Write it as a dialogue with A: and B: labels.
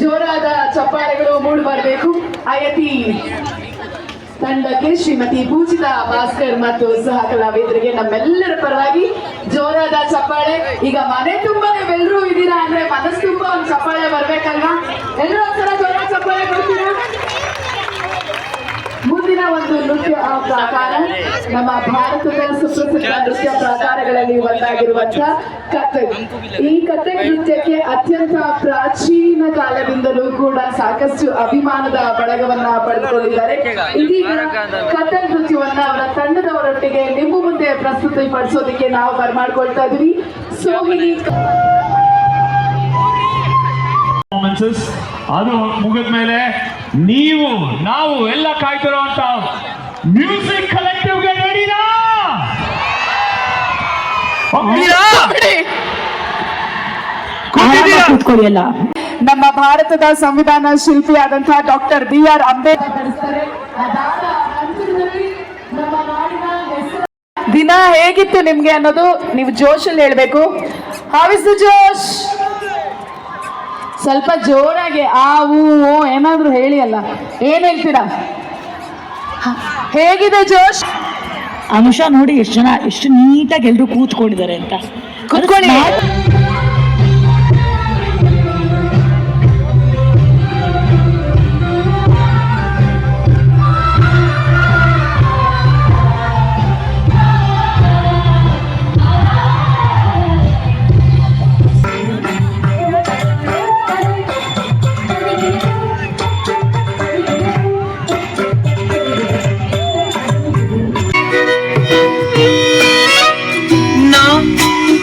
A: ಜೋರಾದ ಚಪ್ಪಾಳೆಗಳು ಮೂಡಿ ಬರಬೇಕು. ಐಐಟಿ ತಂಡಕ್ಕೆ ಶ್ರೀಮತಿ ಪೂಜಿತಾ ಭಾಸ್ಕರ್ ಮತ್ತು ಸಹ ಕಲಾವಿದರಿಗೆ ನಮ್ಮೆಲ್ಲರ ಪರವಾಗಿ ಜೋರಾದ ಚಪ್ಪಾಳೆ. ಈಗ ಮನೆ ತುಂಬಾ ನೀವೆಲ್ಲರೂ ಇದ್ದೀರಾ ಅಂದ್ರೆ ಮನಸ್ಸು ತುಂಬಾ ಒಂದು ಚಪ್ಪಾಳೆ ಬರ್ಬೇಕಲ್ವಾ? ಎಲ್ಲರೂ ಒಂದ್ಸಲ ಜೋರಾದ ಚಪ್ಪಾಳೆ ಕೊಡ್ತೀರಾ? ಮುಂದಿನ ಒಂದು ನೃತ್ಯ ಪ್ರಕಾರ ನಮ್ಮ ಭಾರತದ ಸುಪ್ರಸಿದ್ಧ ನೃತ್ಯ ಪ್ರಕಾರಗಳಲ್ಲಿ ಒಂದಾಗಿರುವಂತಹ ಕಥಕ್. ಈ ಕಥಕ್ ನೃತ್ಯಕ್ಕೆ ಅತ್ಯಂತ ಪ್ರಾಚೀನ ಕಾಲದಿಂದಲೂ ಕೂಡ ಸಾಕಷ್ಟು ಅಭಿಮಾನದ ಬಳಗವನ್ನ ಪಡೆದುಕೊಂಡಿದ್ದಾರೆ. ಇದೀಗ ಕಥಕ್ ನೃತ್ಯವನ್ನ ಅವರ ತಂಡದವರೊಟ್ಟಿಗೆ ನಿಮ್ಮ ಮುಂದೆ ಪ್ರಸ್ತುತಿಪಡಿಸೋದಕ್ಕೆ ನಾವು ಬರ್ಮಾಡ್ಕೊಳ್ತಾ ಇದೀವಿ. ಸೋಹಿನಿ
B: ಅದು ಮುಗಿದ ಮೇಲೆ ನಾವು ಎಲ್ಲ ಕಾಯ್ತಿರುವಂತ ಮ್ಯೂಸಿಕ್ ಕಲೆಕ್ಟಿವ್ಗೆ ರೆಡಿನಾ?
A: ನಮ್ಮ ಭಾರತದ ಸಂವಿಧಾನ ಶಿಲ್ಪಿಯಾದಂತಹ ಡಾಕ್ಟರ್ BR ಅಂಬೇಡ್ಕರ್ ದಿನ ಹೇಗಿತ್ತು ನಿಮ್ಗೆ ಅನ್ನೋದು ನೀವು ಜೋಶಲ್ಲಿ ಹೇಳ್ಬೇಕು. ಹೌ ಇಸ್ ದ ಜೋಶ್? ಸ್ವಲ್ಪ ಜೋರಾಗಿ ಆ ಊ ಏನಾದ್ರು ಹೇಳಿ ಅಲ್ಲ. ಏನ್ ಹೇಳ್ತೀರಾ? ಹೇಗಿದೆ ಜೋಶ್?
C: ಅಂಶ ನೋಡಿ ಎಷ್ಟು ನೀಟಾಗಿ ಎಲ್ರು ಕೂತ್ಕೊಂಡಿದ್ದಾರೆ ಅಂತ.
A: ಕೂತ್ಕೊಳ್ಳಿ.